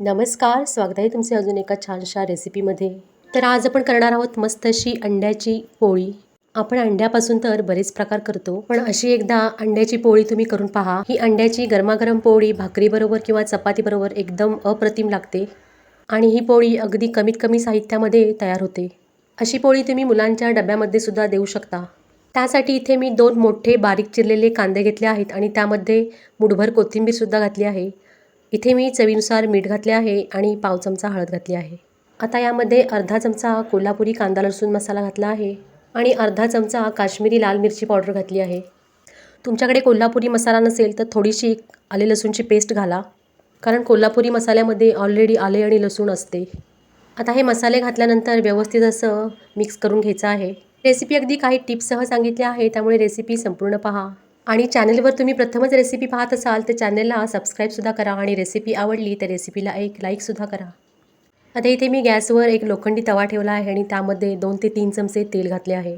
नमस्कार, स्वागत आहे तुमचे अजून एका छानशा रेसिपीमध्ये. तर आज आपण करणार आहोत मस्त अशी अंड्याची पोळी. आपण अंड्यापासून तर बरेच प्रकार करतो, पण अशी एकदा अंड्याची पोळी तुम्ही करून पहा. ही अंड्याची गरमागरम पोळी भाकरीबरोबर किंवा चपातीबरोबर एकदम अप्रतिम लागते आणि ही पोळी अगदी कमीत कमी साहित्यामध्ये तयार होते. अशी पोळी तुम्ही मुलांच्या डब्यामध्ये सुद्धा देऊ शकता. त्यासाठी इथे मी 2 मोठे बारीक चिरलेले कांदे घेतले आहेत आणि त्यामध्ये मुठभर कोथिंबीरसुद्धा घातली आहे. इथे मी चवीनुसार मीठ घातले आहे आणि पाव चमचा हळद घातली आहे. आता यामध्ये अर्धा चमचा कोल्हापुरी कांदा लसूण मसाला घातला आहे आणि अर्धा चमचा काश्मीरी लाल मिरची पावडर घातली आहे. तुमच्याकडे कोल्हापुरी मसाला नसेल तर थोडीशी आले लसूणची पेस्ट घाला, कारण कोल्हापुरी मसाल्यामध्ये ऑलरेडी आले आणि लसूण असते. आता हे मसाले घातल्यानंतर व्यवस्थित असं मिक्स करून घ्यायचं आहे. रेसिपी अगदी काही टिप्ससह सांगितली आहे, त्यामुळे रेसिपी संपूर्ण पहा. आणि चॅनलवर तुम्ही प्रथमच रेसिपी पाहत असाल तर चॅनलला सबस्क्राईबसुद्धा करा आणि रेसिपी आवडली तर रेसिपीला एक लाईकसुद्धा करा. आता इथे मी गॅसवर एक लोखंडी तवा ठेवला आहे आणि त्यामध्ये 2 ते 3 चमचे तेल घातले आहे.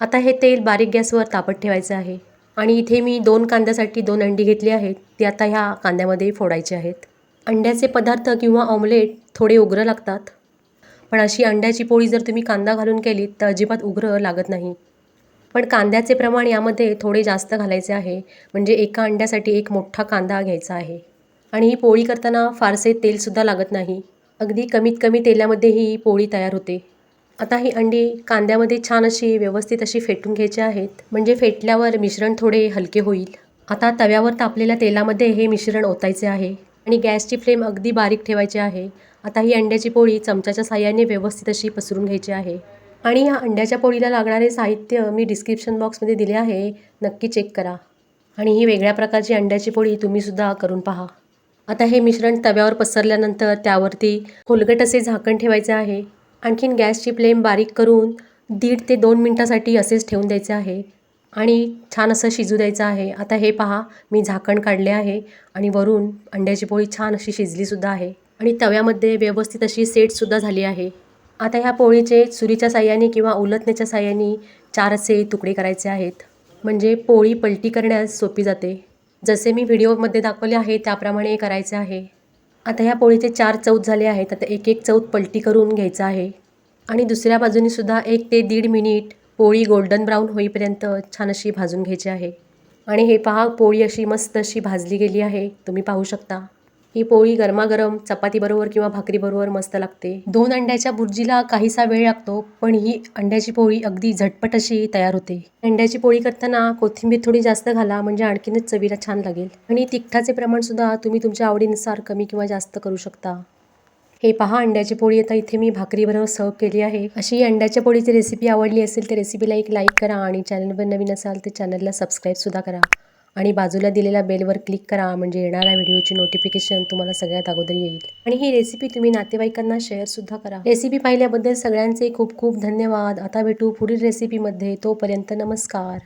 आता हे तेल बारीक गॅसवर तापत ठेवायचं आहे आणि इथे मी 2 कांद्यासाठी 2 अंडी घेतली आहेत. ती आता ह्या कांद्यामध्ये फोडायची आहेत. अंड्याचे पदार्थ किंवा ऑमलेट थोडे उग्र लागतात, पण अशी अंड्याची पोळी जर तुम्ही कांदा घालून केलीत तर अजिबात उग्र लागत नाही. पण कांद्याचे प्रमाण यामध्ये थोडे जास्त घालायचे आहे, म्हणजे एका अंड्यासाठी एक मोठा कांदा घ्यायचा आहे. आणि ही पोळी करताना फारसे तेलसुद्धा लागत नाही. अगदी कमीत कमी तेलामध्ये ही पोळी तयार होते. आता ही अंडी कांद्यामध्ये छान अशी व्यवस्थित अशी फेटून घ्यायची आहेत, म्हणजे फेटल्यावर मिश्रण थोडे हलके होईल. आता तव्यावर तापलेल्या तेलामध्ये हे मिश्रण ओतायचे आहे आणि गॅसची फ्लेम अगदी बारीक ठेवायची आहे. आता ही अंड्याची पोळी चमच्याच्या साहाय्याने व्यवस्थित अशी पसरून घ्यायची आहे. आणि ह्या अंड्याच्या पोळीला लागणारे साहित्य मी डिस्क्रिप्शन बॉक्समध्ये दिले आहे, नक्की चेक करा. आणि ही वेगळ्या प्रकारची अंड्याची पोळी तुम्हीसुद्धा करून पहा. आता हे मिश्रण तव्यावर पसरल्यानंतर त्यावरती खोलगट असे झाकण ठेवायचे आहे. आणखीन गॅसची फ्लेम बारीक करून 1.5 ते 2 मिनटासाठी असेच ठेवून द्यायचे आहे आणि छान असं शिजू द्यायचं आहे. आता हे पहा, मी झाकण काढले आहे आणि वरून अंड्याची पोळी छान अशी शिजलीसुद्धा आहे आणि तव्यामध्ये व्यवस्थित अशी सेटसुद्धा झाली आहे. आता ह्या पोळीचे सुरीच्या साहाय्याने किंवा उलटण्याच्या साहाय्याने 4 असे तुकडे करायचे आहेत, म्हणजे पोळी पलटी करण्यास सोपी जाते. जसे मी व्हिडिओमध्ये दाखवले आहे त्याप्रमाणे करायचे आहे. आता ह्या पोळीचे 4 चौथ झाले आहेत. आता एक एक चौथ पलटी करून घ्यायचा आहे आणि दुसऱ्या बाजूनीसुद्धा 1 ते 1.5 मिनिट पोळी गोल्डन ब्राऊन होईपर्यंत छान अशी भाजून घ्यायची आहे. आणि हे पहा, पोळी अशी मस्त अशी भाजली गेली आहे, तुम्ही पाहू शकता. ही पोळी गरमागरम चपातीबरोबर किंवा भाकरीबरोबर मस्त लागते. 2 अंड्याच्या बुर्जीला काहीसा वेळ लागतो, पण ही अंड्याची पोळी अगदी झटपट अशी तयार होते. अंड्याची पोळी करताना कोथिंबीर थोडी जास्त घाला, म्हणजे आणखीनच चवीला छान लागेल. आणि तिखटाचे प्रमाणसुद्धा तुम्ही तुमच्या आवडीनुसार कमी किंवा जास्त करू शकता. हे पहा, अंड्याची पोळी आता इथे मी भाकरीबरोबर सर्व केली आहे. अशी अंड्याच्या पोळीची रेसिपी आवडली असेल तर रेसिपीला एक लाईक करा आणि चॅनलवर नवीन असाल तर चॅनलला सबस्क्राईबसुद्धा करा आणि बाजूला दिलेल्या बेलवर क्लिक करा, म्हणजे येणाऱ्या व्हिडिओची नोटिफिकेशन तुम्हाला सगळ्यात अगोदर येईल. आणि ही रेसिपी तुम्ही नातेवाईकांना शेअरसुद्धा करा. रेसिपी पाहिल्याबद्दल सगळ्यांचे खूप खूप धन्यवाद. आता भेटू पुढील रेसिपीमध्ये. तोपर्यंत नमस्कार.